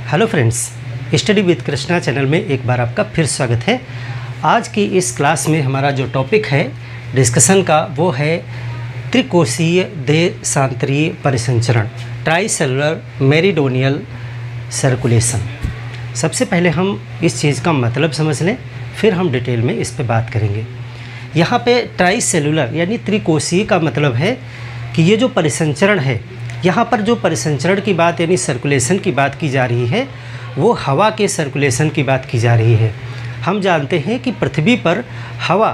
Hello friends, study with Krishna channel में एक बार आपका फिर स्वागत है। आज की इस क्लास में हमारा जो टॉपिक है डिस्कशन का वो है त्रिकोशीय देशांतरीय परिसंचरण, ट्राइसेलुलर मेरीडोनियल सर्कुलेशन। सबसे पहले हम इस चीज़ का मतलब समझ लें, फिर हम डिटेल में इस पे बात करेंगे। यहाँ पे ट्राइसेलुलर यानी त्रिकोशीय का मतलब है कि ये जो परिसंचरण है, यहाँ पर जो परिसंचरण की बात यानी सर्कुलेशन की बात की जा रही है वो हवा के सर्कुलेशन की बात की जा रही है। हम जानते हैं कि पृथ्वी पर हवा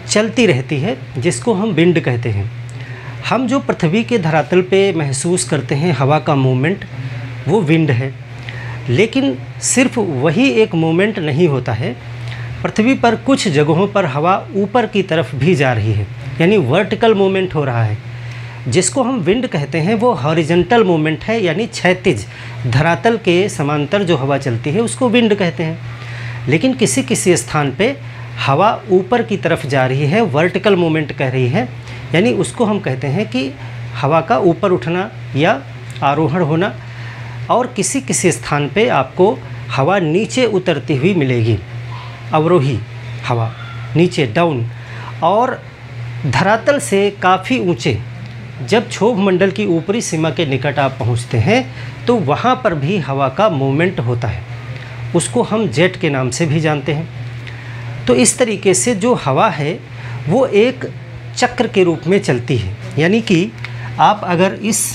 चलती रहती है जिसको हम विंड कहते हैं। हम जो पृथ्वी के धरातल पे महसूस करते हैं हवा का मूवमेंट वो विंड है, लेकिन सिर्फ वही एक मूवमेंट नहीं होता है। पृथ्वी पर कुछ जगहों पर हवा ऊपर की तरफ भी जा रही है यानी वर्टिकल मूवमेंट हो रहा है। जिसको हम विंड कहते हैं वो हॉरिजॉन्टल मूवमेंट है यानी क्षैतिज धरातल के समांतर जो हवा चलती है उसको विंड कहते हैं। लेकिन किसी किसी स्थान पे हवा ऊपर की तरफ जा रही है, वर्टिकल मूवमेंट कह रही है, यानी उसको हम कहते हैं कि हवा का ऊपर उठना या आरोहण होना। और किसी किसी स्थान पे आपको हवा नीचे उतरती हुई मिलेगी, अवरोही हवा नीचे डाउन। और धरातल से काफ़ी ऊंचे जब क्षोभ मंडल की ऊपरी सीमा के निकट आप पहुंचते हैं तो वहां पर भी हवा का मूवमेंट होता है, उसको हम जेट के नाम से भी जानते हैं। तो इस तरीके से जो हवा है वो एक चक्र के रूप में चलती है, यानी कि आप अगर इस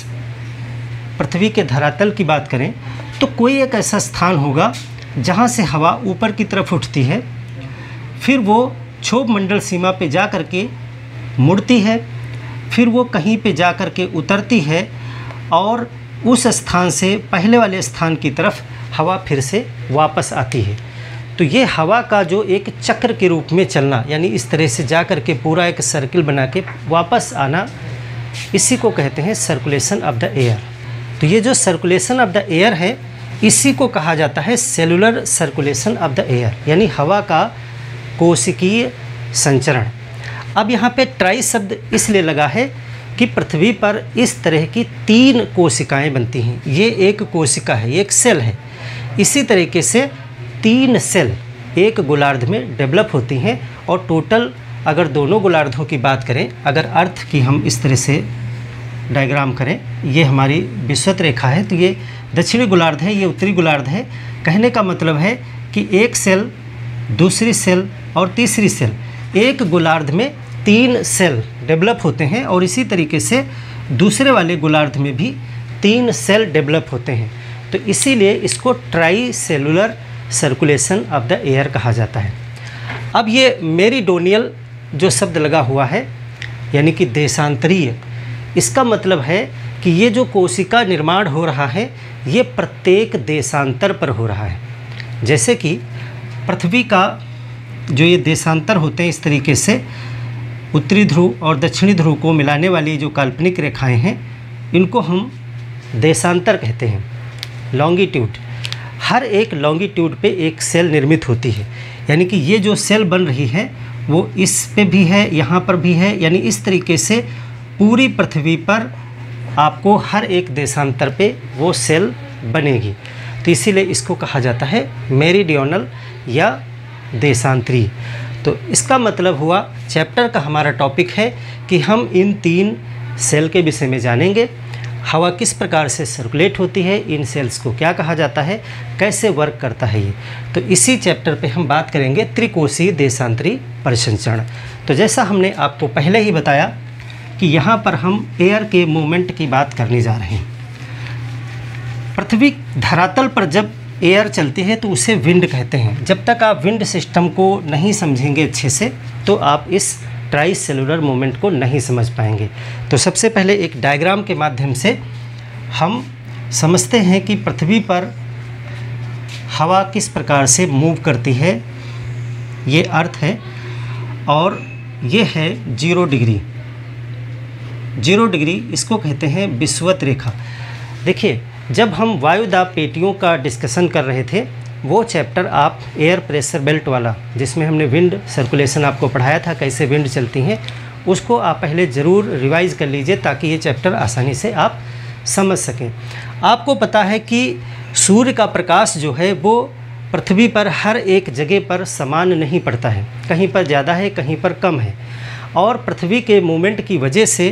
पृथ्वी के धरातल की बात करें तो कोई एक ऐसा स्थान होगा जहां से हवा ऊपर की तरफ उठती है, फिर वो क्षोभ मंडल सीमा पे जा कर के मुड़ती है, फिर वो कहीं पे जा कर के उतरती है और उस स्थान से पहले वाले स्थान की तरफ हवा फिर से वापस आती है। तो ये हवा का जो एक चक्र के रूप में चलना यानी इस तरह से जा कर के पूरा एक सर्किल बना के वापस आना, इसी को कहते हैं सर्कुलेशन ऑफ द एयर। तो ये जो सर्कुलेशन ऑफ द एयर है इसी को कहा जाता है cellular circulation of the air यानी हवा का कोशिकीय संचरण। अब यहाँ पे ट्राई शब्द इसलिए लगा है कि पृथ्वी पर इस तरह की 3 कोशिकाएं बनती हैं। ये एक कोशिका है, एक सेल है। इसी तरीके से 3 सेल एक गोलार्ध में डेवलप होती हैं और टोटल अगर दोनों गोलार्धों की बात करें, अगर अर्थ की हम इस तरह से डायग्राम करें, ये हमारी विषुवत रेखा है, तो ये दक्षिणी गोलार्ध है, ये उत्तरी गोलार्ध है। कहने का मतलब है कि एक सेल, दूसरी सेल और तीसरी सेल, एक गोलार्ध में 3 सेल डेवलप होते हैं और इसी तरीके से दूसरे वाले गोलार्ध में भी 3 सेल डेवलप होते हैं। तो इसीलिए इसको try cellular circulation of the air कहा जाता है। अब ये मेरीडोनियल जो शब्द लगा हुआ है यानी कि देशांतरीय, इसका मतलब है कि ये जो कोशिका निर्माण हो रहा है ये प्रत्येक देशांतर पर हो रहा है। जैसे कि पृथ्वी का जो ये देशांतर होते हैं, इस तरीके से उत्तरी ध्रुव और दक्षिणी ध्रुव को मिलाने वाली जो काल्पनिक रेखाएं हैं इनको हम देशांतर कहते हैं। लॉन्गिट्यूड, हर एक लॉन्गिट्यूड पे एक सेल निर्मित होती है, यानी कि ये जो सेल बन रही है वो इस पे भी है, यहाँ पर भी है, यानी इस तरीके से पूरी पृथ्वी पर आपको हर एक देशांतर पे वो सेल बनेगी। तो इसीलिए इसको कहा जाता है मेरीडोनल या देशांतरीय। तो इसका मतलब हुआ चैप्टर का हमारा टॉपिक है कि हम इन 3 सेल के विषय में जानेंगे। हवा किस प्रकार से सर्कुलेट होती है, इन सेल्स को क्या कहा जाता है, कैसे वर्क करता है ये। तो इसी चैप्टर पे हम बात करेंगे त्रिकोशीय देशांतरीय परिसंचरण। तो जैसा हमने आपको पहले ही बताया कि यहाँ पर हम एयर के मूवमेंट की बात करने जा रहे हैं। पृथ्वी धरातल पर जब एयर चलती है तो उसे विंड कहते हैं। जब तक आप विंड सिस्टम को नहीं समझेंगे अच्छे से तो आप इस ट्राई सेलुलर मूवमेंट को नहीं समझ पाएंगे। तो सबसे पहले एक डायग्राम के माध्यम से हम समझते हैं कि पृथ्वी पर हवा किस प्रकार से मूव करती है। ये अर्थ है और ये है 0 डिग्री। 0 डिग्री इसको कहते हैं विषुवत रेखा। देखिए, जब हम वायुदाब पेटियों का डिस्कशन कर रहे थे वो चैप्टर आप एयर प्रेशर बेल्ट वाला, जिसमें हमने विंड सर्कुलेशन आपको पढ़ाया था, कैसे विंड चलती हैं, उसको आप पहले ज़रूर रिवाइज़ कर लीजिए ताकि ये चैप्टर आसानी से आप समझ सकें। आपको पता है कि सूर्य का प्रकाश जो है वो पृथ्वी पर हर एक जगह पर समान नहीं पड़ता है, कहीं पर ज़्यादा है, कहीं पर कम है। और पृथ्वी के मूवमेंट की वजह से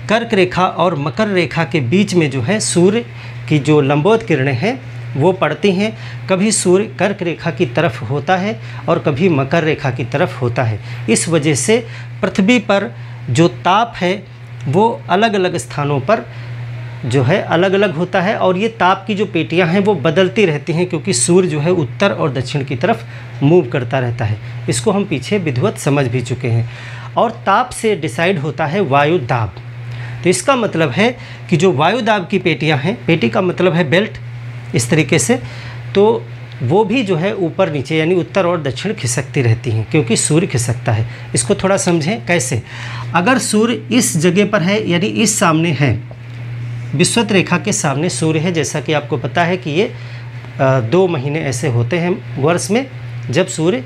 कर्क रेखा और मकर रेखा के बीच में जो है सूर्य की जो लंबवत किरणें हैं वो पड़ती हैं। कभी सूर्य कर्क रेखा की तरफ होता है और कभी मकर रेखा की तरफ होता है। इस वजह से पृथ्वी पर जो ताप है वो अलग अलग स्थानों पर जो है अलग अलग होता है। और ये ताप की जो पेटियां हैं वो बदलती रहती हैं, क्योंकि सूर्य जो है उत्तर और दक्षिण की तरफ मूव करता रहता है। इसको हम पीछे विधिवत समझ भी चुके हैं। और ताप से डिसाइड होता है वायु दाब। तो इसका मतलब है कि जो वायु दाब की पेटियां हैं, पेटी का मतलब है बेल्ट, इस तरीके से, तो वो भी जो है ऊपर नीचे यानी उत्तर और दक्षिण खिसकती रहती हैं, क्योंकि सूर्य खिसकता है। इसको थोड़ा समझें कैसे। अगर सूर्य इस जगह पर है यानी इस सामने है, विषुवत रेखा के सामने सूर्य है, जैसा कि आपको पता है कि ये 2 महीने ऐसे होते हैं वर्ष में जब सूर्य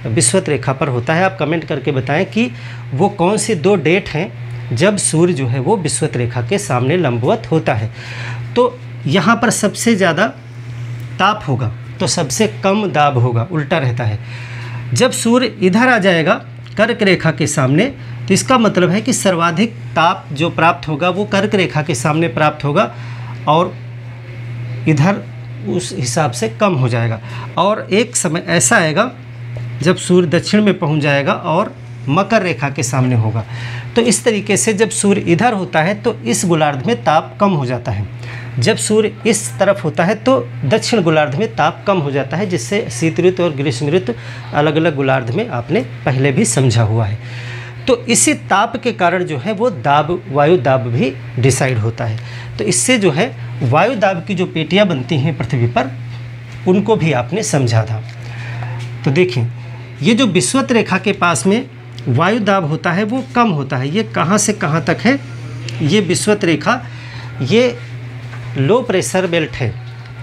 विषुवत रेखा पर होता है। आप कमेंट करके बताएं कि वो कौन से 2 डेट हैं जब सूर्य जो है वो विषुवत रेखा के सामने लंबवत होता है। तो यहाँ पर सबसे ज़्यादा ताप होगा तो सबसे कम दाब होगा, उल्टा रहता है। जब सूर्य इधर आ जाएगा कर्क रेखा के सामने, तो इसका मतलब है कि सर्वाधिक ताप जो प्राप्त होगा वो कर्क रेखा के सामने प्राप्त होगा और इधर उस हिसाब से कम हो जाएगा। और एक समय ऐसा आएगा जब सूर्य दक्षिण में पहुंच जाएगा और मकर रेखा के सामने होगा। तो इस तरीके से जब सूर्य इधर होता है तो इस गोलार्ध में ताप कम हो जाता है। जब सूर्य इस तरफ होता है तो दक्षिण गोलार्ध में ताप कम हो जाता है, जिससे शीत ऋतु और ग्रीष्म ऋतु अलग अलग गोलार्ध में आपने पहले भी समझा हुआ है। तो इसी ताप के कारण जो है वो दाब, वायु दाब भी डिसाइड होता है। तो इससे जो है वायु दाब की जो पेटियां बनती हैं पृथ्वी पर, उनको भी आपने समझा था। तो देखें, ये जो विषुवत रेखा के पास में वायु दाब होता है वो कम होता है। ये कहाँ से कहाँ तक है? ये विषुवत रेखा ये लो प्रेशर बेल्ट है।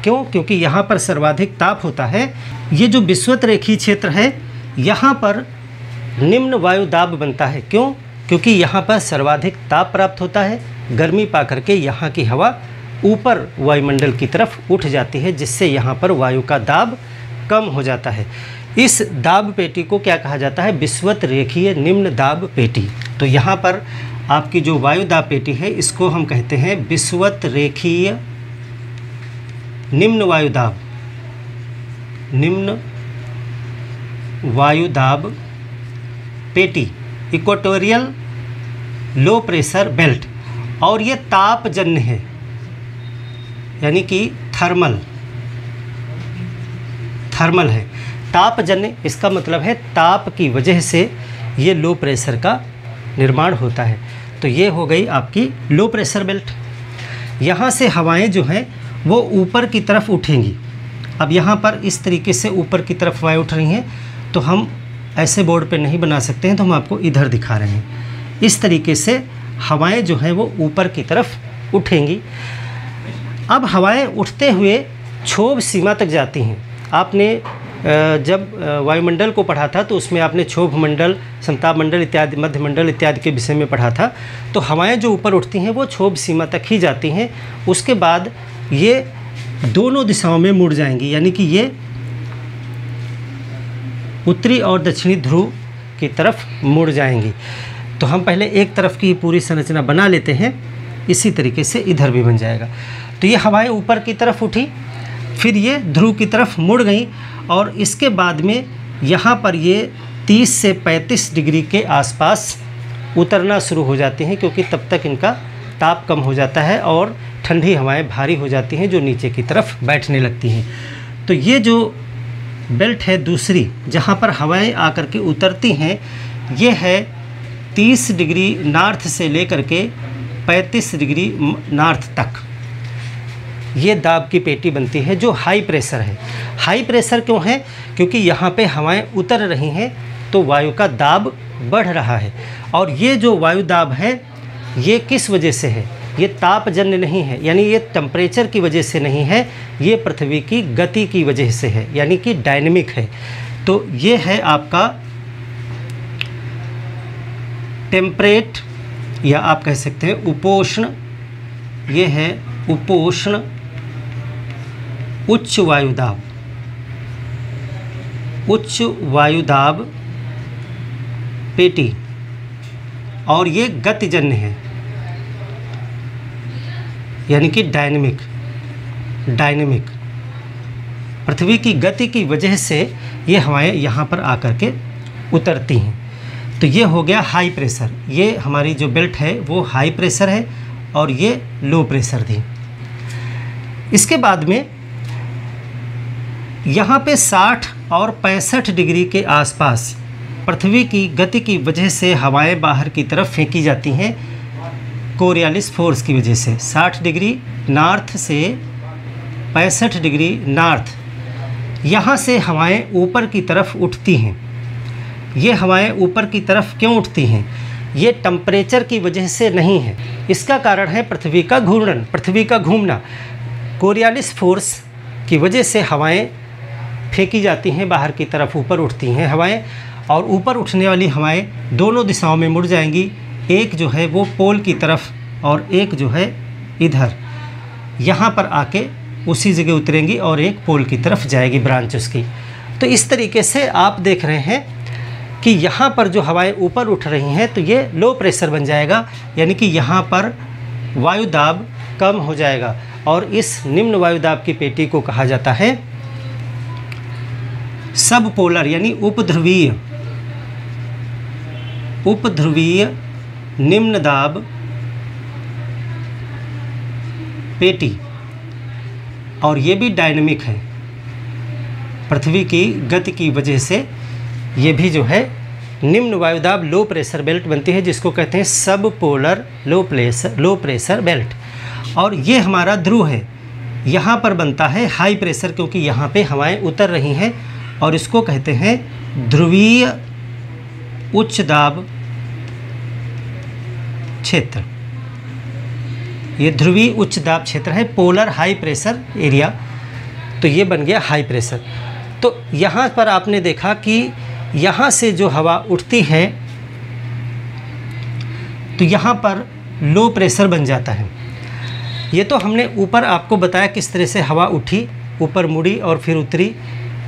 क्यों? क्योंकि यहाँ पर सर्वाधिक ताप होता है। ये जो विषुवत रेखीय क्षेत्र है यहाँ पर निम्न वायु दाब बनता है। क्यों? क्योंकि यहाँ पर सर्वाधिक ताप प्राप्त होता है, गर्मी पा करके यहाँ की हवा ऊपर वायुमंडल की तरफ उठ जाती है, जिससे यहाँ पर वायु का दाब कम हो जाता है। इस दाब पेटी को क्या कहा जाता है? विषुवत रेखीय निम्न दाब पेटी। तो यहाँ पर आपकी जो वायु दाब पेटी है इसको हम कहते हैं विषुवत रेखीय निम्न वायु दाब, निम्न वायु दाब पेटी, इक्वेटोरियल लो प्रेशर बेल्ट। और ये तापजन्य है, यानी कि थर्मल है। तापजन्य इसका मतलब है ताप की वजह से ये लो प्रेशर का निर्माण होता है। तो ये हो गई आपकी लो प्रेशर बेल्ट। यहाँ से हवाएं जो हैं वो ऊपर की तरफ उठेंगी। अब यहाँ पर इस तरीके से ऊपर की तरफ हवाएं उठ रही हैं, तो हम ऐसे बोर्ड पे नहीं बना सकते हैं, तो हम आपको इधर दिखा रहे हैं। इस तरीके से हवाएं जो हैं वो ऊपर की तरफ उठेंगी। अब हवाएं उठते हुए क्षोभ सीमा तक जाती हैं। आपने जब वायुमंडल को पढ़ा था तो उसमें आपने क्षोभ मंडल, संताप मंडल इत्यादि, मध्य मंडल इत्यादि के विषय में पढ़ा था। तो हवाएं जो ऊपर उठती हैं वो क्षोभ सीमा तक ही जाती हैं। उसके बाद ये दोनों दिशाओं में मुड़ जाएंगी, यानी कि ये उत्तरी और दक्षिणी ध्रुव की तरफ मुड़ जाएंगी। तो हम पहले एक तरफ की पूरी संरचना बना लेते हैं, इसी तरीके से इधर भी बन जाएगा। तो ये हवाएं ऊपर की तरफ उठी, फिर ये ध्रुव की तरफ मुड़ गई और इसके बाद में यहाँ पर ये 30 से 35 डिग्री के आसपास उतरना शुरू हो जाती हैं, क्योंकि तब तक इनका ताप कम हो जाता है और ठंडी हवाएं भारी हो जाती हैं जो नीचे की तरफ बैठने लगती हैं। तो ये जो बेल्ट है दूसरी, जहाँ पर हवाएं आकर के उतरती हैं, ये है 30 डिग्री नॉर्थ से लेकर के 35 डिग्री नॉर्थ तक। ये दाब की पेटी बनती है जो हाई प्रेशर है। हाई प्रेशर क्यों है? क्योंकि यहाँ पे हवाएं उतर रही हैं तो वायु का दाब बढ़ रहा है। और ये जो वायु दाब है ये किस वजह से है? ये तापजन्य नहीं है, यानी ये टेम्परेचर की वजह से नहीं है, ये पृथ्वी की गति की वजह से है, यानी कि डायनेमिक है। तो ये है आपका टेम्परेट, या आप कह सकते हैं उपोष्ण। ये है उपोष्ण उच्च वायुदाब पेटी, और ये गतिजन्य है, यानी कि डायनेमिक। पृथ्वी की गति की वजह से ये हवाएं यहाँ पर आकर के उतरती हैं। तो ये हो गया हाई प्रेशर। ये हमारी जो बेल्ट है वो हाई प्रेशर है और ये लो प्रेशर थी। इसके बाद में यहाँ पे 60 और 65 डिग्री के आसपास पृथ्वी की गति की वजह से हवाएं बाहर की तरफ फेंकी जाती हैं कोरियालिस फोर्स की वजह से। 60 डिग्री नॉर्थ से 65 डिग्री नॉर्थ, यहाँ से हवाएं ऊपर की तरफ उठती हैं। ये हवाएं ऊपर की तरफ क्यों उठती हैं? ये टेम्परेचर की वजह से नहीं है, इसका कारण है पृथ्वी का घूर्णन, पृथ्वी का घूमना। कोरियालिस फोर्स की वजह से हवाएं फेंकी जाती हैं बाहर की तरफ, ऊपर उठती हैं हवाएं, और ऊपर उठने वाली हवाएं दोनों दिशाओं में मुड़ जाएंगी। एक जो है वो पोल की तरफ और एक जो है इधर यहाँ पर आके उसी जगह उतरेंगी और एक पोल की तरफ जाएगी ब्रांच उसकी। तो इस तरीके से आप देख रहे हैं कि यहाँ पर जो हवाएं ऊपर उठ रही हैं तो ये लो प्रेशर बन जाएगा, यानी कि यहाँ पर वायुदाब कम हो जाएगा, और इस निम्न वायुदाब की पेटी को कहा जाता है सब पोलर, यानी उपध्रुवीय निम्न दाब पेटी। और ये भी डायनेमिक है, पृथ्वी की गति की वजह से ये भी जो है निम्न वायुदाब लो प्रेशर बेल्ट बनती है, जिसको कहते हैं सब पोलर लो प्रेशर बेल्ट। और ये हमारा ध्रुव है, यहाँ पर बनता है हाई प्रेशर, क्योंकि यहाँ पे हवाएं उतर रही हैं, और इसको कहते हैं ध्रुवीय उच्च दाब क्षेत्र। ये ध्रुवीय उच्च दाब क्षेत्र है, पोलर हाई प्रेशर एरिया। तो ये बन गया हाई प्रेशर। तो यहाँ पर आपने देखा कि यहाँ से जो हवा उठती है तो यहाँ पर लो प्रेशर बन जाता है। ये तो हमने ऊपर आपको बताया किस तरह से हवा उठी, ऊपर मुड़ी और फिर उतरी,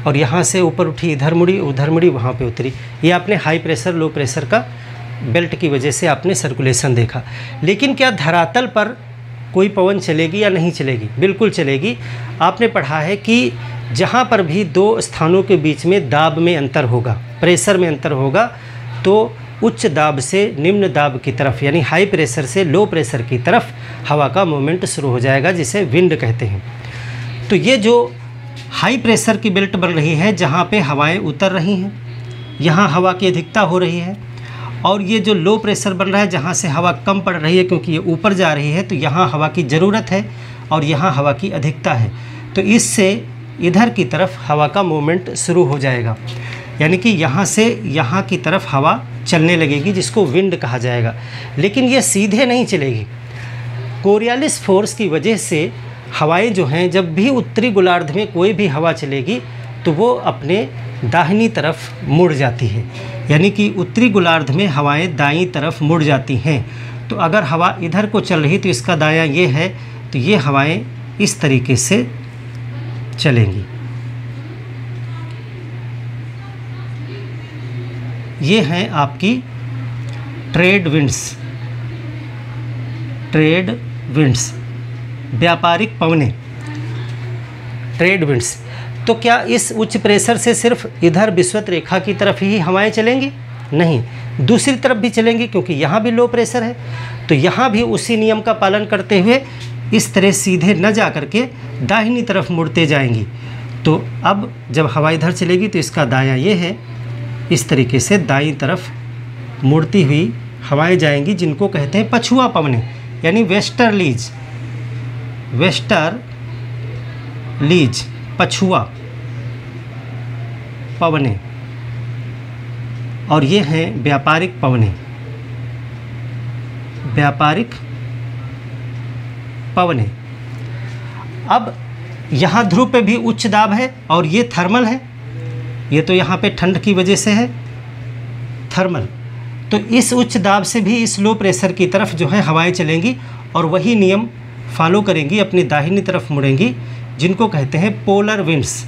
और यहाँ से ऊपर उठी, इधर मुड़ी, उधर मुड़ी, वहाँ पे उतरी। ये आपने हाई प्रेशर लो प्रेशर का बेल्ट की वजह से आपने सर्कुलेशन देखा। लेकिन क्या धरातल पर कोई पवन चलेगी या नहीं चलेगी? बिल्कुल चलेगी। आपने पढ़ा है कि जहाँ पर भी दो स्थानों के बीच में दाब में अंतर होगा, प्रेशर में अंतर होगा, तो उच्च दाब से निम्न दाब की तरफ, यानी हाई प्रेशर से लो प्रेशर की तरफ हवा का मूवमेंट शुरू हो जाएगा, जिसे विंड कहते हैं। तो ये जो हाई प्रेशर की बेल्ट बन रही है, जहाँ पे हवाएं उतर रही हैं, यहाँ हवा की अधिकता हो रही है, और ये जो लो प्रेशर बन रहा है, जहाँ से हवा कम पड़ रही है क्योंकि ये ऊपर जा रही है, तो यहाँ हवा की ज़रूरत है और यहाँ हवा की अधिकता है। तो इससे इधर की तरफ हवा का मूवमेंट शुरू हो जाएगा, यानी कि यहाँ से यहाँ की तरफ हवा चलने लगेगी, जिसको विंड कहा जाएगा। लेकिन ये सीधे नहीं चलेगी। कोरियालिस फोर्स की वजह से हवाएं जो हैं, जब भी उत्तरी गोलार्ध में कोई भी हवा चलेगी तो वो अपने दाहिनी तरफ मुड़ जाती है, यानी कि उत्तरी गोलार्ध में हवाएं दाईं तरफ मुड़ जाती हैं। तो अगर हवा इधर को चल रही तो इसका दायां ये है, तो ये हवाएं इस तरीके से चलेंगी। ये हैं आपकी ट्रेड विंड्स, व्यापारिक पवनें, ट्रेड विंड्स। तो क्या इस उच्च प्रेशर से सिर्फ इधर विषुवत रेखा की तरफ ही हवाएं चलेंगी? नहीं, दूसरी तरफ भी चलेंगी, क्योंकि यहाँ भी लो प्रेशर है। तो यहाँ भी उसी नियम का पालन करते हुए इस तरह सीधे न जा करके दाहिनी तरफ मुड़ते जाएंगी। तो अब जब हवा इधर चलेगी तो इसका दायां ये है, इस तरीके से दाईं तरफ मुड़ती हुई हवाएं जाएंगी, जिनको कहते हैं पछुआ पवनें, यानी वेस्टर्लीज, पछुआ पवनें। और ये हैं व्यापारिक पवनें। अब यहाँ ध्रुव पे भी उच्च दाब है और ये थर्मल है। ये तो यहाँ पे ठंड की वजह से है थर्मल। तो इस उच्च दाब से भी इस लो प्रेशर की तरफ जो है हवाएं चलेंगी और वही नियम फॉलो करेंगी, अपनी दाहिनी तरफ मुड़ेंगी। जिनको कहते हैं पोलर विंड्स।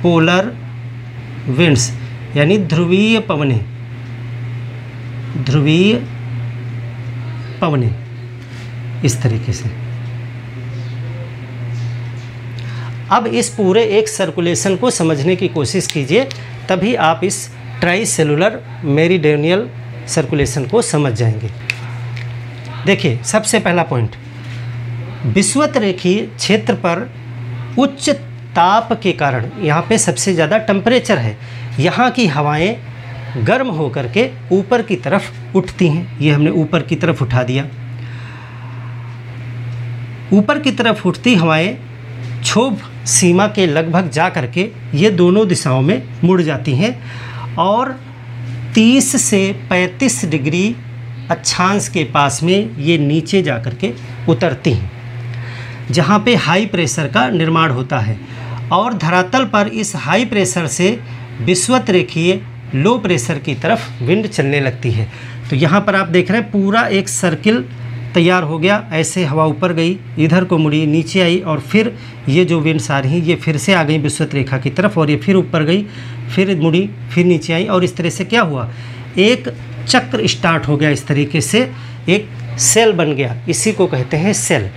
पोलर विंड्स यानी ध्रुवीय पवनें, ध्रुवीय पवनें, इस तरीके से। अब इस पूरे एक सर्कुलेशन को समझने की कोशिश कीजिए, तभी आप इस ट्राई सेलुलर मेरीडोनियल सर्कुलेशन को समझ जाएंगे। देखिए, सबसे पहला पॉइंट, विषुवत रेखीय क्षेत्र पर उच्च ताप के कारण, यहाँ पे सबसे ज़्यादा टेम्परेचर है, यहाँ की हवाएं गर्म होकर के ऊपर की तरफ उठती हैं। ये हमने ऊपर की तरफ उठा दिया। ऊपर की तरफ उठती हवाएं क्षोभ सीमा के लगभग जा करके ये दोनों दिशाओं में मुड़ जाती हैं और 30 से 35 डिग्री अक्षांश के पास में ये नीचे जा करके उतरती हैं, जहाँ पे हाई प्रेशर का निर्माण होता है और धरातल पर इस हाई प्रेशर से विषुवत रेखीय लो प्रेशर की तरफ विंड चलने लगती है। तो यहाँ पर आप देख रहे हैं पूरा एक सर्किल तैयार हो गया। ऐसे हवा ऊपर गई, इधर को मुड़ी, नीचे आई और फिर ये जो विंड्स आ रही ये फिर से आ गई विषुवत रेखा की तरफ और ये फिर ऊपर गई, फिर मुड़ी, फिर नीचे आई और इस तरह से क्या हुआ, एक चक्र स्टार्ट हो गया। इस तरीके से एक सेल बन गया, इसी को कहते हैं सेल।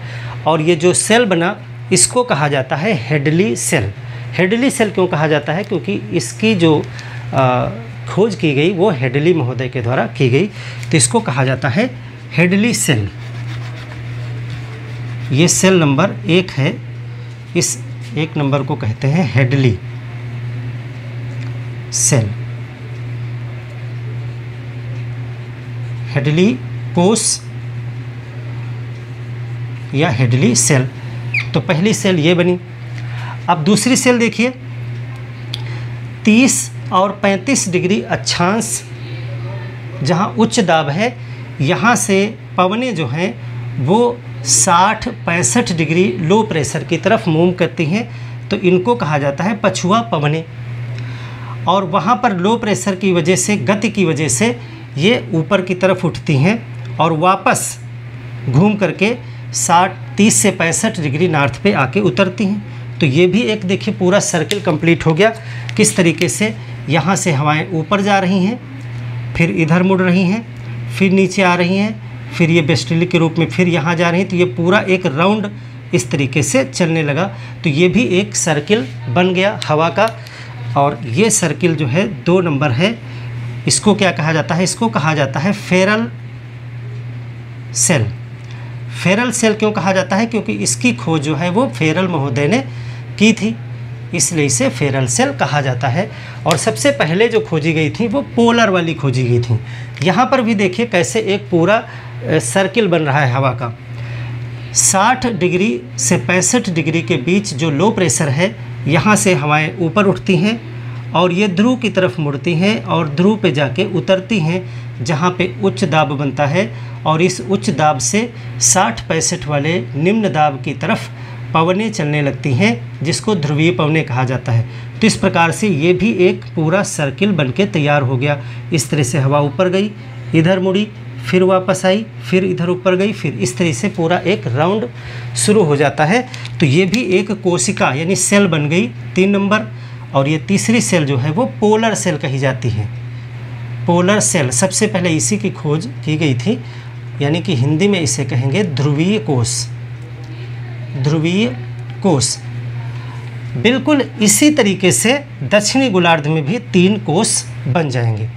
और ये जो सेल बना इसको कहा जाता है हेडली सेल। हेडली सेल क्यों कहा जाता है? क्योंकि इसकी जो खोज की गई वो हेडली महोदय के द्वारा की गई, तो इसको कहा जाता है हेडली सेल। ये सेल नंबर 1 है, इस 1 नंबर को कहते हैं हेडली सेल, हेडली कोष या हेडली सेल। तो पहली सेल ये बनी। अब दूसरी सेल देखिए, 30 और 35 डिग्री अक्षांश जहाँ उच्च दाब है, यहाँ से पवनें जो हैं वो 60-65 डिग्री लो प्रेशर की तरफ मूव करती हैं, तो इनको कहा जाता है पछुआ पवनें। और वहाँ पर लो प्रेशर की वजह से, गति की वजह से ये ऊपर की तरफ उठती हैं और वापस घूम करके 30 से 65 डिग्री नॉर्थ पे आके उतरती हैं। तो ये भी एक देखिए पूरा सर्किल कंप्लीट हो गया। किस तरीके से यहाँ से हवाएं ऊपर जा रही हैं, फिर इधर मुड़ रही हैं, फिर नीचे आ रही हैं, फिर ये वेस्टर्ली के रूप में फिर यहाँ जा रही हैं। तो ये पूरा एक राउंड इस तरीके से चलने लगा। तो ये भी एक सर्किल बन गया हवा का। और ये सर्किल जो है 2 नंबर है, इसको क्या कहा जाता है? इसको कहा जाता है फेरल सेल। फेरल सेल क्यों कहा जाता है? क्योंकि इसकी खोज जो है वो फेरल महोदय ने की थी, इसलिए इसे फेरल सेल कहा जाता है। और सबसे पहले जो खोजी गई थी वो पोलर वाली खोजी गई थी। यहाँ पर भी देखिए कैसे एक पूरा सर्किल बन रहा है हवा का। 60 डिग्री से 65 डिग्री के बीच जो लो प्रेशर है, यहाँ से हवाएं ऊपर उठती हैं और ये ध्रुव की तरफ मुड़ती हैं और ध्रुव पे जाके उतरती हैं, जहाँ पे उच्च दाब बनता है। और इस उच्च दाब से 60-65 वाले निम्न दाब की तरफ पवनें चलने लगती हैं, जिसको ध्रुवीय पवनें कहा जाता है। तो इस प्रकार से ये भी एक पूरा सर्किल बनके तैयार हो गया। इस तरह से हवा ऊपर गई, इधर मुड़ी, फिर वापस आई, फिर इधर ऊपर गई, फिर इस तरह से पूरा एक राउंड शुरू हो जाता है। तो ये भी एक कोशिका यानी सेल बन गई 3 नंबर। और ये तीसरी सेल जो है वो पोलर सेल कही जाती है। पोलर सेल सबसे पहले इसी की खोज की गई थी, यानी कि हिंदी में इसे कहेंगे ध्रुवीय कोष। ध्रुवीय कोष बिल्कुल इसी तरीके से दक्षिणी गोलार्ध में भी 3 कोष बन जाएंगे।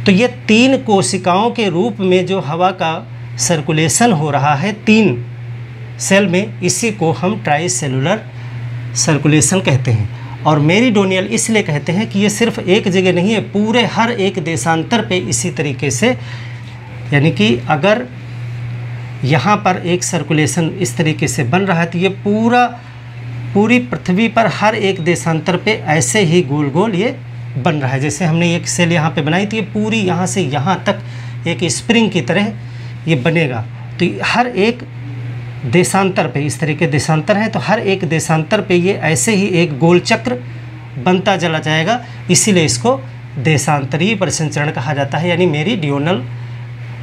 तो ये 3 कोशिकाओं के रूप में जो हवा का सर्कुलेशन हो रहा है 3 सेल में, इसी को हम ट्राई सेलुलर सर्कुलेशन कहते हैं। और मेरीडोनियल इसलिए कहते हैं कि ये सिर्फ एक जगह नहीं है, पूरे हर एक देशांतर पे इसी तरीके से, यानी कि अगर यहाँ पर एक सर्कुलेशन इस तरीके से बन रहा है तो ये पूरी पृथ्वी पर हर एक देशांतर पे ऐसे ही गोल गोल ये बन रहा है। जैसे हमने एक सेल यहाँ पे बनाई तो ये पूरी यहाँ से यहाँ तक एक स्प्रिंग की तरह ये बनेगा। तो हर एक देशांतर पे इस तरह के देशांतर हैं, तो हर एक देशांतर पे ये ऐसे ही एक गोल चक्र बनता चला जाएगा। इसीलिए इसको देशांतरीय परिसंचरण कहा जाता है, यानी मेरीडियोनल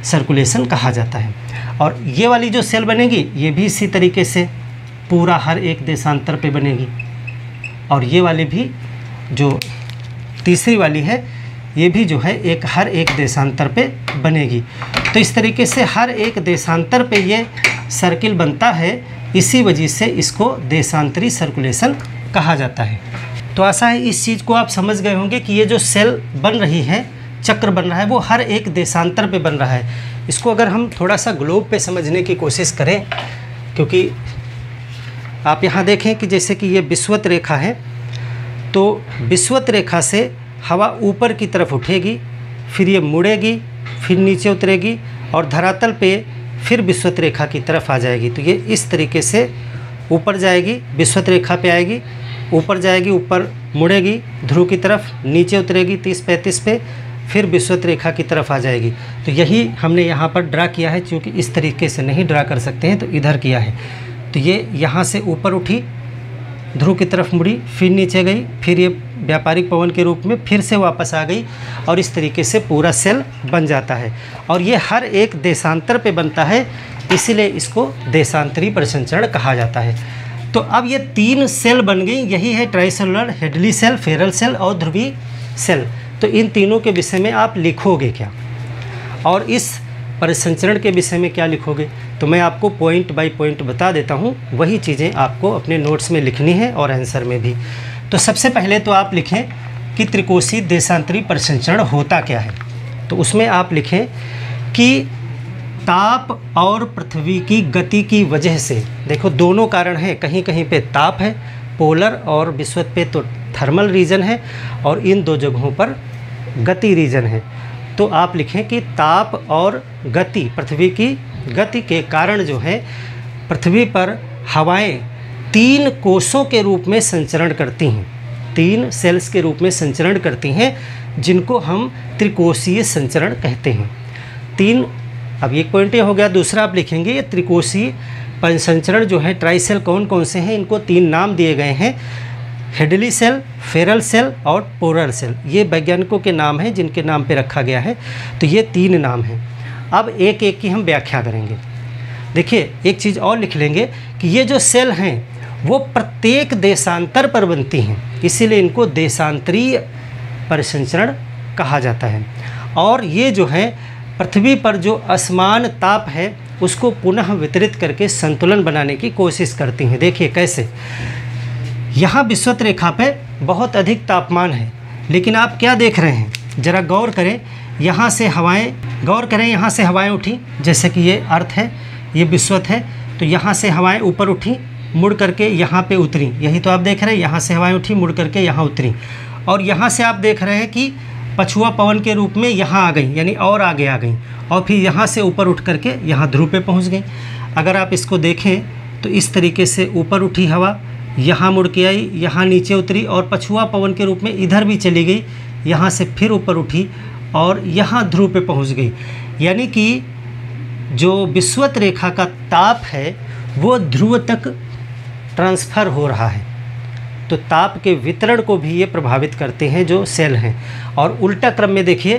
सर्कुलेशन कहा जाता है। और ये वाली जो सेल बनेगी ये भी इसी तरीके से पूरा हर एक देशांतर पे बनेगी, और ये वाली भी जो तीसरी वाली है ये भी जो है एक हर एक देशांतर पे बनेगी। तो इस तरीके से हर एक देशांतर पे ये सर्किल बनता है, इसी वजह से इसको देशांतरी सर्कुलेशन कहा जाता है। तो आशा है इस चीज़ को आप समझ गए होंगे कि ये जो सेल बन रही है, चक्र बन रहा है, वो हर एक देशांतर पे बन रहा है। इसको अगर हम थोड़ा सा ग्लोब पे समझने की कोशिश करें, क्योंकि आप यहाँ देखें कि जैसे कि ये विषुवत रेखा है, तो विषुवत रेखा से हवा ऊपर की तरफ उठेगी, फिर ये मुड़ेगी, फिर नीचे उतरेगी और धरातल पे फिर विषुवत रेखा की तरफ आ जाएगी। तो ये इस तरीके से ऊपर जाएगी, विषुवत रेखा पे आएगी, ऊपर जाएगी, ऊपर मुड़ेगी ध्रुव की तरफ, नीचे उतरेगी 30-35 पे, फिर विषुवत रेखा की तरफ आ जाएगी। तो यही हमने यहाँ पर ड्रा किया है, क्योंकि इस तरीके से नहीं ड्रा कर सकते हैं तो इधर किया है। तो ये यहाँ से ऊपर उठी, ध्रुव की तरफ मुड़ी, फिर नीचे गई, फिर ये व्यापारिक पवन के रूप में फिर से वापस आ गई, और इस तरीके से पूरा सेल बन जाता है। और ये हर एक देशांतर पे बनता है, इसीलिए इसको देशांतरी परिसंचरण कहा जाता है। तो अब ये 3 सेल बन गई, यही है ट्राइसेलुलर, हेडली सेल, फेरल सेल और ध्रुवीय सेल। तो इन तीनों के विषय में आप लिखोगे क्या, और इस परिसंचरण के विषय में क्या लिखोगे, तो मैं आपको पॉइंट बाय पॉइंट बता देता हूँ। वही चीज़ें आपको अपने नोट्स में लिखनी है और आंसर में भी। तो सबसे पहले तो आप लिखें कि त्रिकोशीय देशांतरी परिसंचरण होता क्या है। तो उसमें आप लिखें कि ताप और पृथ्वी की गति की वजह से, देखो दोनों कारण हैं, कहीं कहीं पे ताप है पोलर, और विषुवत पे तो थर्मल रीजन है, और इन 2 जगहों पर गति रीजन है। तो आप लिखें कि ताप और गति, पृथ्वी की गति के कारण जो है पृथ्वी पर हवाएं 3 कोषों के रूप में संचरण करती हैं, 3 सेल्स के रूप में संचरण करती हैं, जिनको हम त्रिकोशीय संचरण कहते हैं। 3, अब एक पॉइंट ये हो गया। दूसरा आप लिखेंगे ये त्रिकोशीय परिसंचरण जो है ट्राइसेल कौन कौन से हैं, इनको 3 नाम दिए गए हैं, हेडली सेल, फेरल सेल और पोलर सेल। ये वैज्ञानिकों के नाम हैं जिनके नाम पे रखा गया है। तो ये 3 नाम हैं। अब एक एक की हम व्याख्या करेंगे। देखिए एक चीज़ और लिख लेंगे कि ये जो सेल हैं वो प्रत्येक देशांतर पर बनती हैं, इसीलिए इनको देशांतरीय परिसंचरण कहा जाता है। और ये जो है पृथ्वी पर जो असमान ताप है उसको पुनः वितरित करके संतुलन बनाने की कोशिश करती हैं। देखिए कैसे, यहाँ विषुवत रेखा पे बहुत अधिक तापमान है, लेकिन आप क्या देख रहे हैं, ज़रा गौर करें, यहाँ से हवाएं, गौर करें यहाँ से हवाएं उठी, जैसे कि ये अर्थ है, ये विषुवत है, तो यहाँ से हवाएं ऊपर उठी, मुड़ करके यहाँ पे उतरी, यही तो आप देख रहे हैं, यहाँ से हवाएं उठी, मुड़ करके यहाँ उतरी, और यहाँ से आप देख रहे हैं कि पछुआ पवन के रूप में यहाँ आ गई, यानी और आगे आ गई, और फिर यहाँ से ऊपर उठ करके यहाँ ध्रुव पे पहुँच गई। अगर आप इसको देखें तो इस तरीके से ऊपर उठी हवा, यहाँ मुड़ के आई, यहाँ नीचे उतरी, और पछुआ पवन के रूप में इधर भी चली गई, यहाँ से फिर ऊपर उठी और यहाँ ध्रुव पे पहुँच गई। यानी कि जो विषुवत रेखा का ताप है वो ध्रुव तक ट्रांसफ़र हो रहा है। तो ताप के वितरण को भी ये प्रभावित करते हैं जो सेल हैं। और उल्टा क्रम में देखिए,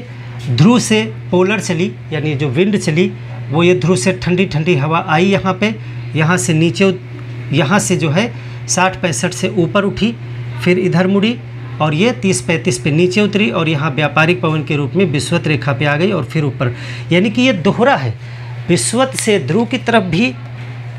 ध्रुव से पोलर चली, यानी जो विंड चली वो ये ध्रुव से ठंडी ठंडी हवा आई यहाँ पे, यहाँ से नीचे, यहाँ से जो है 60-65 से ऊपर उठी, फिर इधर मुड़ी और ये 30-35 पे नीचे उतरी, और यहाँ व्यापारिक पवन के रूप में विषुवत रेखा पे आ गई और फिर ऊपर। यानी कि ये दोहरा है, विषुवत से ध्रुव की तरफ भी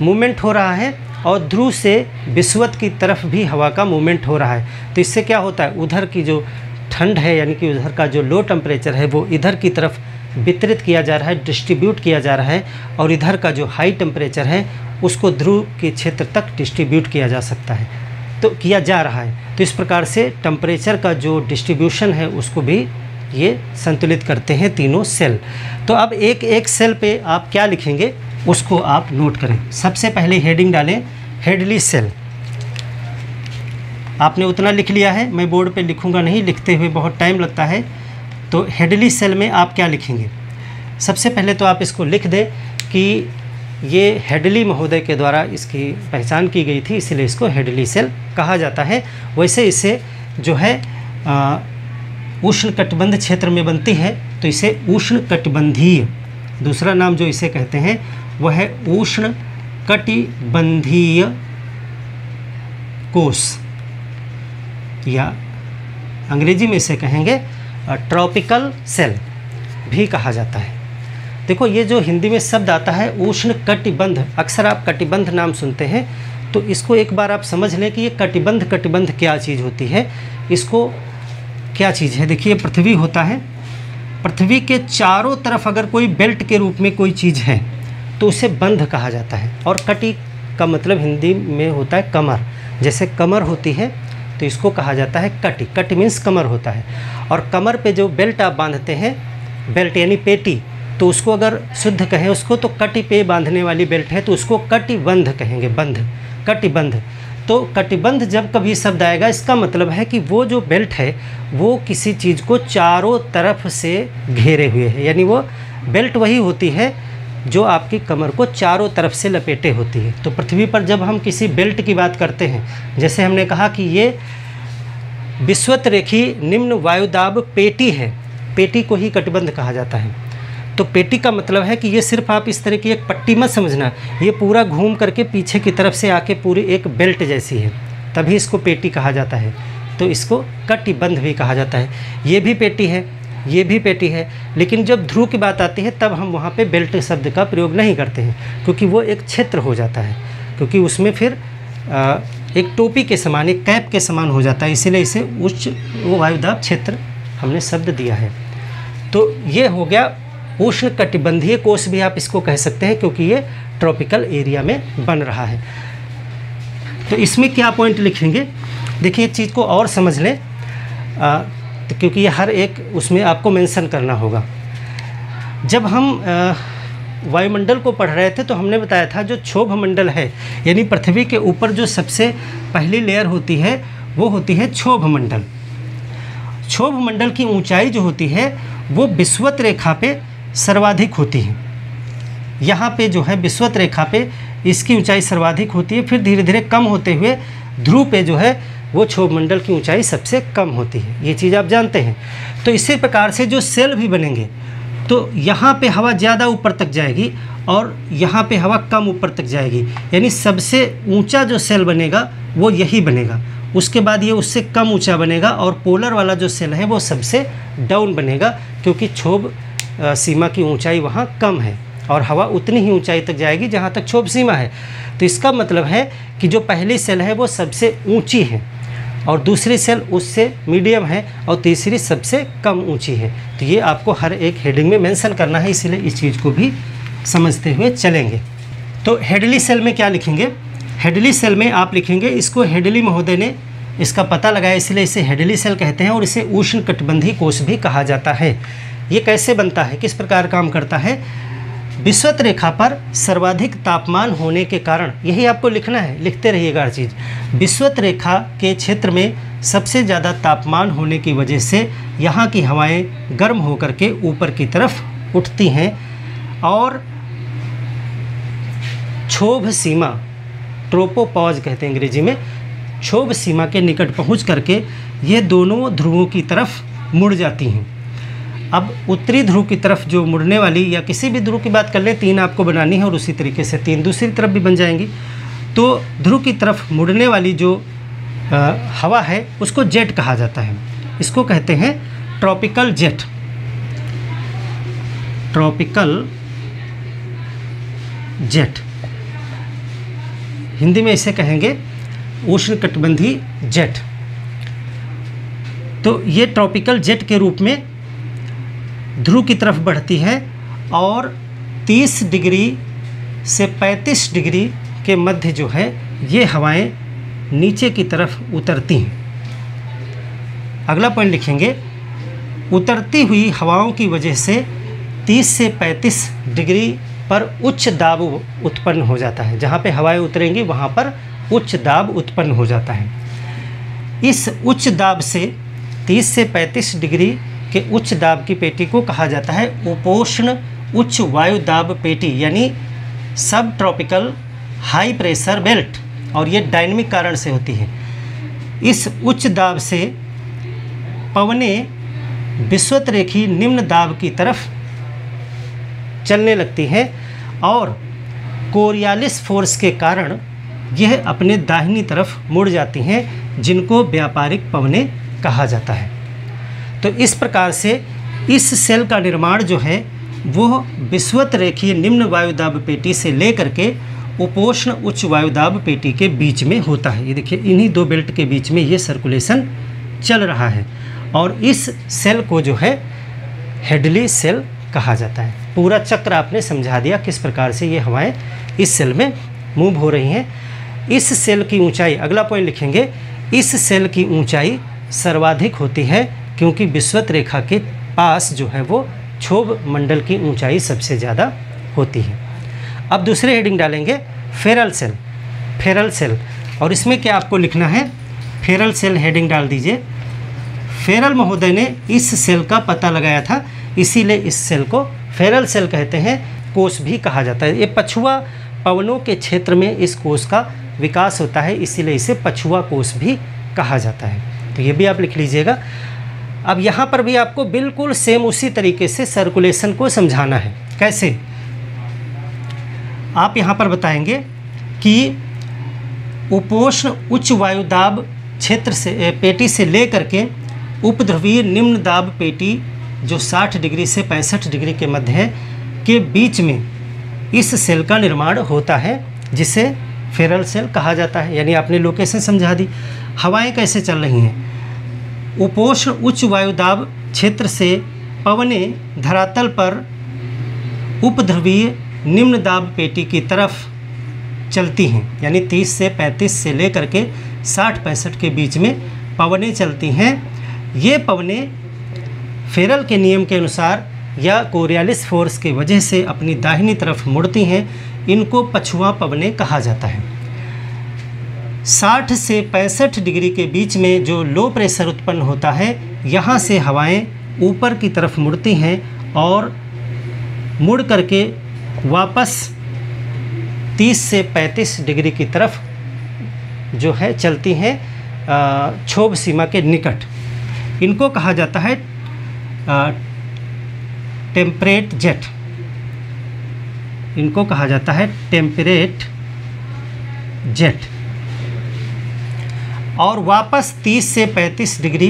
मूवमेंट हो रहा है और ध्रुव से विषुवत की तरफ भी हवा का मूवमेंट हो रहा है। तो इससे क्या होता है, उधर की जो ठंड है, यानी कि उधर का जो लो टेम्परेचर है वो इधर की तरफ वितरित किया जा रहा है, डिस्ट्रीब्यूट किया जा रहा है, और इधर का जो हाई टेम्परेचर है उसको ध्रुव के क्षेत्र तक डिस्ट्रीब्यूट किया जा सकता है, तो किया जा रहा है। तो इस प्रकार से टेम्परेचर का जो डिस्ट्रीब्यूशन है उसको भी ये संतुलित करते हैं तीनों सेल। तो अब एक एक सेल पे आप क्या लिखेंगे उसको आप नोट करें। सबसे पहले हेडिंग डालें हेडली सेल। आपने उतना लिख लिया है, मैं बोर्ड पे लिखूंगा नहीं, लिखते हुए बहुत टाइम लगता है। तो हेडली सेल में आप क्या लिखेंगे, सबसे पहले तो आप इसको लिख दें कि ये हेडली महोदय के द्वारा इसकी पहचान की गई थी, इसलिए इसको हेडली सेल कहा जाता है। वैसे इसे जो है उष्णकटिबंध क्षेत्र में बनती है, तो इसे उष्णकटिबंधीय, दूसरा नाम जो इसे कहते हैं वह है उष्णकटिबंधीय कोष, या अंग्रेजी में इसे कहेंगे ट्रॉपिकल सेल भी कहा जाता है। देखो ये जो हिंदी में शब्द आता है उष्ण कटिबंध, अक्सर आप कटिबंध नाम सुनते हैं, तो इसको एक बार आप समझ लें कि ये कटिबंध क्या चीज़ होती है, इसको क्या चीज़ है। देखिए पृथ्वी होता है, पृथ्वी के चारों तरफ अगर कोई बेल्ट के रूप में कोई चीज़ है तो उसे बंध कहा जाता है। और कटी का मतलब हिंदी में होता है कमर, जैसे कमर होती है तो इसको कहा जाता है कटी, कटी मीन्स कमर होता है। और कमर पे जो बेल्ट आप बांधते हैं, बेल्ट यानी पेटी, तो उसको अगर शुद्ध कहें उसको तो कटी पे बांधने वाली बेल्ट है तो उसको कटिबंध कहेंगे, बंध, कटिबंध। तो कटिबंध जब कभी शब्द आएगा इसका मतलब है कि वो जो बेल्ट है वो किसी चीज़ को चारों तरफ से घेरे हुए है, यानी वो बेल्ट वही होती है जो आपकी कमर को चारों तरफ से लपेटे होती है। तो पृथ्वी पर जब हम किसी बेल्ट की बात करते हैं, जैसे हमने कहा कि ये विषुवत-रेखी निम्न वायुदाब पेटी है, पेटी को ही कटिबंध कहा जाता है। तो पेटी का मतलब है कि ये सिर्फ आप इस तरह की एक पट्टी मत समझना, ये पूरा घूम करके पीछे की तरफ से आके पूरी एक बेल्ट जैसी है, तभी इसको पेटी कहा जाता है। तो इसको कटिबंध भी कहा जाता है। ये भी पेटी है, ये भी पेटी है, लेकिन जब ध्रुव की बात आती है तब हम वहाँ पे बेल्ट शब्द का प्रयोग नहीं करते हैं, क्योंकि वो एक क्षेत्र हो जाता है, क्योंकि उसमें फिर एक टोपी के समान, एक कैप के समान हो जाता है, इसीलिए इसे उच्च वायुदाब क्षेत्र हमने शब्द दिया है। तो ये हो गया उष्ण कटिबंधीय कोष भी आप इसको कह सकते हैं, क्योंकि ये ट्रॉपिकल एरिया में बन रहा है। तो इसमें क्या पॉइंट लिखेंगे, देखिए एक चीज़ को और समझ लें, तो क्योंकि ये हर एक उसमें आपको मेंशन करना होगा। जब हम वायुमंडल को पढ़ रहे थे तो हमने बताया था जो क्षोभ मंडल है, यानी पृथ्वी के ऊपर जो सबसे पहली लेयर होती है वो होती है क्षोभ मंडल। क्षोभ मंडल की ऊंचाई जो होती है वो विषुवत रेखा पे सर्वाधिक होती है। यहाँ पे जो है विषुवत रेखा पे इसकी ऊंचाई सर्वाधिक होती है, फिर धीरे धीरे कम होते हुए ध्रुव पे जो है वो क्षोभ मंडल की ऊंचाई सबसे कम होती है। ये चीज़ आप जानते हैं। तो इसी प्रकार से जो सेल भी बनेंगे तो यहाँ पे हवा ज़्यादा ऊपर तक जाएगी और यहाँ पे हवा कम ऊपर तक जाएगी, यानी सबसे ऊंचा जो सेल बनेगा वो यही बनेगा, उसके बाद ये उससे कम ऊंचा बनेगा, और पोलर वाला जो सेल है वो सबसे डाउन बनेगा, क्योंकि क्षोभ सीमा की ऊंचाई वहाँ कम है और हवा उतनी ही ऊंचाई तक जाएगी जहाँ तक क्षोभ सीमा है। तो इसका मतलब है कि जो पहली सेल है वो सबसे ऊंची है और दूसरी सेल उससे मीडियम है और तीसरी सबसे कम ऊंची है। तो ये आपको हर एक हेडिंग में मेंशन करना है, इसलिए इस चीज़ को भी समझते हुए चलेंगे। तो हेडली सेल में क्या लिखेंगे, हेडली सेल में आप लिखेंगे, इसको हेडली महोदय ने इसका पता लगाया इसलिए इसे हेडली सेल कहते हैं, और इसे उष्ण कटिबंधीय कोष भी कहा जाता है। ये कैसे बनता है, किस प्रकार काम करता है, विषुवत रेखा पर सर्वाधिक तापमान होने के कारण, यही आपको लिखना है, लिखते रहिएगा हर चीज़। विषुवत रेखा के क्षेत्र में सबसे ज़्यादा तापमान होने की वजह से यहाँ की हवाएं गर्म होकर के ऊपर की तरफ उठती हैं और क्षोभ सीमा, ट्रोपोपॉज कहते हैं अंग्रेजी में, क्षोभ सीमा के निकट पहुँच करके ये दोनों ध्रुवों की तरफ मुड़ जाती हैं। अब उत्तरी ध्रुव की तरफ जो मुड़ने वाली, या किसी भी ध्रुव की बात कर लें, 3 आपको बनानी है और उसी तरीके से 3 दूसरी तरफ भी बन जाएंगी। तो ध्रुव की तरफ मुड़ने वाली जो हवा है उसको जेट कहा जाता है, इसको कहते हैं tropical jet, tropical jet, Hindi में इसे कहेंगे उष्णकटिबंधीय जेट। तो ये ट्रॉपिकल जेट के रूप में ध्रुव की तरफ बढ़ती है और 30 डिग्री से 35 डिग्री के मध्य जो है ये हवाएं नीचे की तरफ उतरती हैं। अगला पॉइंट लिखेंगे, उतरती हुई हवाओं की वजह से 30 से 35 डिग्री पर उच्च दाब उत्पन्न हो जाता है। जहाँ पे हवाएं उतरेंगी वहाँ पर उच्च दाब उत्पन्न हो जाता है। इस उच्च दाब से 30 से 35 डिग्री के उच्च दाब की पेटी को कहा जाता है उपोष्ण उच्च वायु दाब पेटी, यानी सब ट्रॉपिकल हाई प्रेशर बेल्ट, और ये डायनेमिक कारण से होती है। इस उच्च दाब से पवनें विषुवत रेखी निम्न दाब की तरफ चलने लगती हैं और कोरियालिस फोर्स के कारण यह अपने दाहिनी तरफ मुड़ जाती हैं, जिनको व्यापारिक पवनें कहा जाता है। तो इस प्रकार से इस सेल का निर्माण जो है वो विषुवत रेखीय निम्न वायुदाब पेटी से लेकर के उपोष्ण उच्च वायुदाब पेटी के बीच में होता है। ये देखिए, इन्हीं दो बेल्ट के बीच में ये सर्कुलेशन चल रहा है और इस सेल को जो है हेडली सेल कहा जाता है। पूरा चक्र आपने समझा दिया किस प्रकार से ये हवाएं इस सेल में मूव हो रही हैं। इस सेल की ऊंचाई, अगला पॉइंट लिखेंगे, इस सेल की ऊंचाई सर्वाधिक होती है क्योंकि विषुवत रेखा के पास जो है वो क्षोभ मंडल की ऊंचाई सबसे ज़्यादा होती है। अब दूसरे हेडिंग डालेंगे फेरल सेल। फेरल सेल, और इसमें क्या आपको लिखना है, फेरल सेल हेडिंग डाल दीजिए। फेरल महोदय ने इस सेल का पता लगाया था, इसीलिए इस सेल को फेरल सेल कहते हैं। कोष भी कहा जाता है। ये पछुआ पवनों के क्षेत्र में इस कोष का विकास होता है, इसीलिए इसे पछुआ कोष भी कहा जाता है। तो ये भी आप लिख लीजिएगा। अब यहाँ पर भी आपको बिल्कुल सेम उसी तरीके से सर्कुलेशन को समझाना है। कैसे, आप यहाँ पर बताएंगे कि उपोष्ण उच्च वायुदाब क्षेत्र से पेटी से लेकर के उपध्रुवीय निम्न दाब पेटी जो 60 डिग्री से 65 डिग्री के मध्य है के बीच में इस सेल का निर्माण होता है, जिसे फेरल सेल कहा जाता है। यानी आपने लोकेशन समझा दी। हवाएं कैसे चल रही हैं, उपोष्ण उच्च वायुदाब क्षेत्र से पवनें धरातल पर उपध्रुवीय निम्न दाब पेटी की तरफ चलती हैं। यानी 30 से 35 से लेकर के 60-65 के बीच में पवनें चलती हैं। ये पवनें फेरल के नियम के अनुसार या कोरियालिस फोर्स की वजह से अपनी दाहिनी तरफ मुड़ती हैं। इनको पछुआ पवनें कहा जाता है। 60 से 65 डिग्री के बीच में जो लो प्रेशर उत्पन्न होता है, यहाँ से हवाएं ऊपर की तरफ मुड़ती हैं और मुड़ करके वापस 30 से 35 डिग्री की तरफ जो है चलती हैं क्षोभ सीमा के निकट। इनको कहा जाता है टेम्परेट जेट। इनको कहा जाता है टेम्परेट जेट। और वापस 30 से 35 डिग्री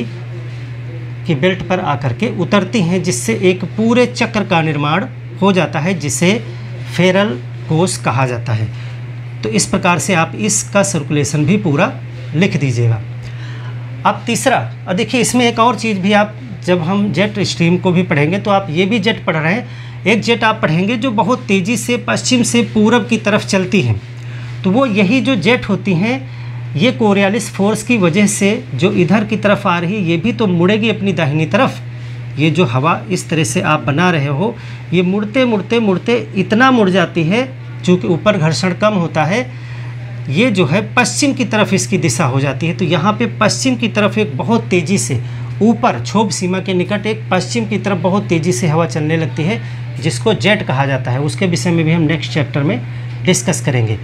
की बेल्ट पर आकर के उतरती हैं, जिससे एक पूरे चक्र का निर्माण हो जाता है, जिसे फेरल कोष कहा जाता है। तो इस प्रकार से आप इसका सर्कुलेशन भी पूरा लिख दीजिएगा। अब तीसरा, और देखिए इसमें एक और चीज़ भी, आप जब हम जेट स्ट्रीम को भी पढ़ेंगे तो आप ये भी जेट पढ़ रहे हैं। एक जेट आप पढ़ेंगे जो बहुत तेज़ी से पश्चिम से पूरब की तरफ चलती हैं। तो वो यही जो जेट होती हैं, ये कोरियालिस फोर्स की वजह से जो इधर की तरफ आ रही है, ये भी तो मुड़ेगी अपनी दाहिनी तरफ। ये जो हवा इस तरह से आप बना रहे हो, ये मुड़ते मुड़ते मुड़ते इतना मुड़ जाती है, चूँकि ऊपर घर्षण कम होता है, ये जो है पश्चिम की तरफ इसकी दिशा हो जाती है। तो यहाँ पे पश्चिम की तरफ एक बहुत तेज़ी से ऊपर क्षोभ सीमा के निकट एक पश्चिम की तरफ बहुत तेज़ी से हवा चलने लगती है, जिसको जेट कहा जाता है। उसके विषय में भी हम नेक्स्ट चैप्टर में डिस्कस करेंगे।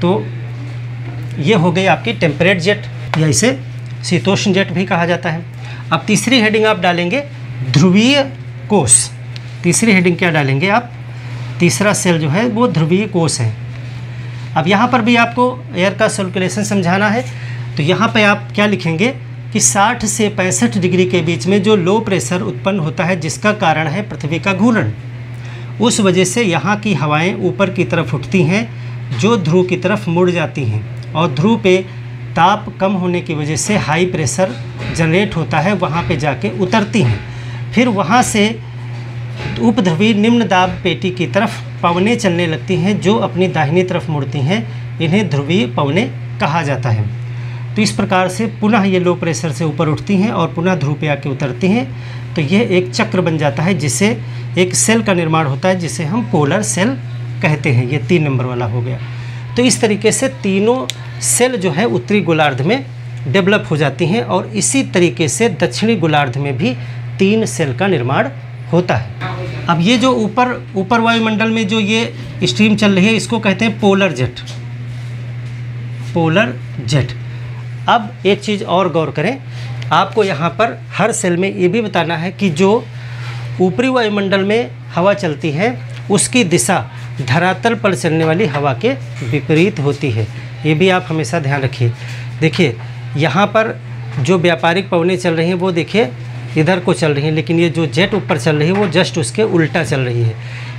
तो ये हो गई आपकी टेम्परेट जेट, या इसे शीतोष्ण जेट भी कहा जाता है। अब तीसरी हेडिंग आप डालेंगे ध्रुवीय कोष। तीसरी हेडिंग क्या डालेंगे आप, तीसरा सेल जो है वो ध्रुवीय कोष है। अब यहाँ पर भी आपको एयर का सर्कुलेशन समझाना है। तो यहाँ पे आप क्या लिखेंगे कि 60 से 65 डिग्री के बीच में जो लो प्रेशर उत्पन्न होता है, जिसका कारण है पृथ्वी का घूर्णन, उस वजह से यहाँ की हवाएं ऊपर की तरफ उठती हैं, जो ध्रुव की तरफ मुड़ जाती हैं, और ध्रुव पे ताप कम होने की वजह से हाई प्रेशर जनरेट होता है, वहाँ पे जाके उतरती हैं। फिर वहाँ से उपध्रुवीय निम्न दाब पेटी की तरफ पवनें चलने लगती हैं, जो अपनी दाहिनी तरफ मुड़ती हैं। इन्हें ध्रुवीय पवनें कहा जाता है। तो इस प्रकार से पुनः ये लो प्रेशर से ऊपर उठती हैं और पुनः ध्रुव पे आके उतरती हैं। तो ये एक चक्र बन जाता है, जिससे एक सेल का निर्माण होता है, जिसे हम पोलर सेल कहते हैं। ये 3 नंबर वाला हो गया। तो इस तरीके से तीनों सेल जो है उत्तरी गोलार्ध में डेवलप हो जाती हैं, और इसी तरीके से दक्षिणी गोलार्ध में भी 3 सेल का निर्माण होता है। अब ये जो ऊपर वायुमंडल में जो ये स्ट्रीम चल रही है, इसको कहते हैं पोलर जेट। Polar jet. अब एक चीज़ और गौर करें, आपको यहाँ पर हर सेल में ये भी बताना है कि जो ऊपरी वायुमंडल में हवा चलती है, उसकी दिशा धरातल पर चलने वाली हवा के विपरीत होती है। ये भी आप हमेशा ध्यान रखिए। देखिए यहाँ पर जो व्यापारिक पवनें चल रही हैं वो देखिए इधर को चल रही हैं, लेकिन ये जो जेट ऊपर चल रही है वो जस्ट उसके उल्टा चल रही है।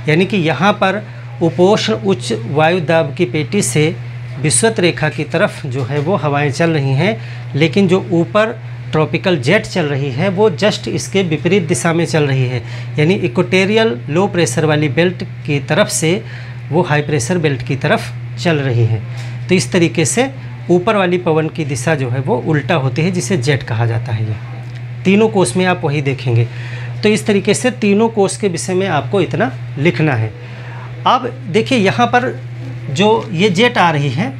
यानी कि यहाँ पर उपोष्ण उच्च वायु दाब की पेटी से विषुवत रेखा की तरफ जो है वो हवाएं चल रही हैं, लेकिन जो ऊपर ट्रॉपिकल जेट चल रही है वो जस्ट इसके विपरीत दिशा में चल रही है। यानी इक्वेटोरियल लो प्रेशर वाली बेल्ट की तरफ से वो हाई प्रेशर बेल्ट की तरफ चल रही है। तो इस तरीके से ऊपर वाली पवन की दिशा जो है वो उल्टा होती है, जिसे जेट कहा जाता है। ये तीनों कोष में आप वही देखेंगे। तो इस तरीके से तीनों कोष के विषय में आपको इतना लिखना है। अब देखिए यहाँ पर जो ये जेट आ रही है,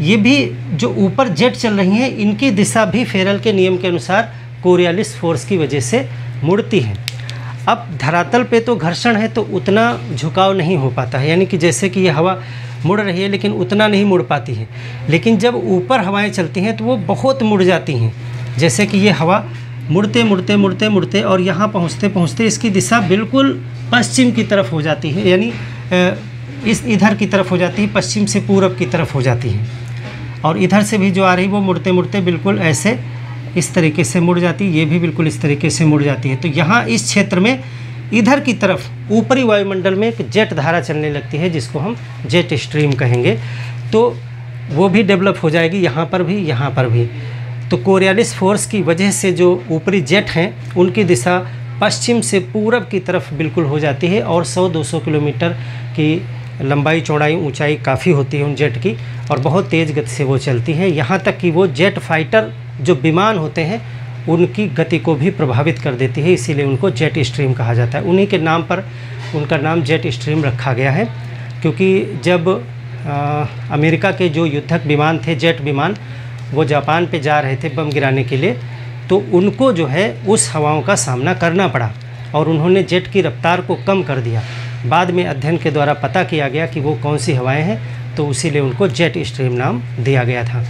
ये भी जो ऊपर जेट चल रही हैं, इनकी दिशा भी फेरल के नियम के अनुसार कोरियालिस फोर्स की वजह से मुड़ती है। अब धरातल पे तो घर्षण है तो उतना झुकाव नहीं हो पाता है, यानी कि जैसे कि ये हवा मुड़ रही है लेकिन उतना नहीं मुड़ पाती है। लेकिन जब ऊपर हवाएं चलती हैं तो वो बहुत मुड़ जाती हैं। जैसे कि ये हवा मुड़ते मुड़ते मुड़ते मुड़ते और यहाँ पहुँचते पहुँचते इसकी दिशा बिल्कुल पश्चिम की तरफ हो जाती है, यानी इस इधर की तरफ हो जाती है, पश्चिम से पूरब की तरफ हो जाती है। और इधर से भी जो आ रही वो मुड़ते मुड़ते बिल्कुल ऐसे इस तरीके से मुड़ जाती है, ये भी बिल्कुल इस तरीके से मुड़ जाती है। तो यहाँ इस क्षेत्र में इधर की तरफ ऊपरी वायुमंडल में एक जेट धारा चलने लगती है, जिसको हम जेट स्ट्रीम कहेंगे। तो वो भी डेवलप हो जाएगी यहाँ पर भी, यहाँ पर भी। तो कोरियालिस फोर्स की वजह से जो ऊपरी जेट हैं उनकी दिशा पश्चिम से पूरब की तरफ बिल्कुल हो जाती है, और 100-200 किलोमीटर की लंबाई चौड़ाई ऊंचाई काफ़ी होती है उन जेट की, और बहुत तेज़ गति से वो चलती हैं। यहाँ तक कि वो जेट फाइटर जो विमान होते हैं उनकी गति को भी प्रभावित कर देती है, इसीलिए उनको जेट स्ट्रीम कहा जाता है। उन्हीं के नाम पर उनका नाम जेट स्ट्रीम रखा गया है, क्योंकि जब अमेरिका के जो युद्धक विमान थे, जेट विमान, वो जापान पे जा रहे थे बम गिराने के लिए, तो उनको जो है उस हवाओं का सामना करना पड़ा और उन्होंने जेट की रफ्तार को कम कर दिया। बाद में अध्ययन के द्वारा पता किया गया कि वो कौन सी हवाएं हैं, तो इसीलिए उनको जेट स्ट्रीम नाम दिया गया था।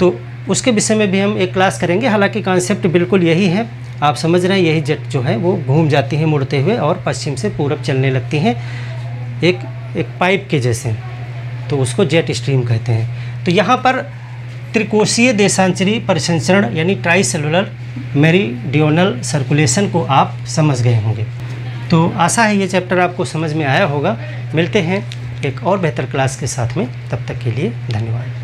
तो उसके विषय में भी हम एक क्लास करेंगे। हालांकि कॉन्सेप्ट बिल्कुल यही है, आप समझ रहे हैं। यही जेट जो है वो घूम जाती हैं मुड़ते हुए और पश्चिम से पूरब चलने लगती हैं, एक पाइप के जैसे, तो उसको जेट स्ट्रीम कहते हैं। तो यहाँ पर त्रिकोशीय देशांतरी परिसंचरण यानी ट्राई सेलुलर मेरीडियोनल सर्कुलेशन को आप समझ गए होंगे। तो आशा है ये चैप्टर आपको समझ में आया होगा। मिलते हैं एक और बेहतर क्लास के साथ में, तब तक के लिए धन्यवाद।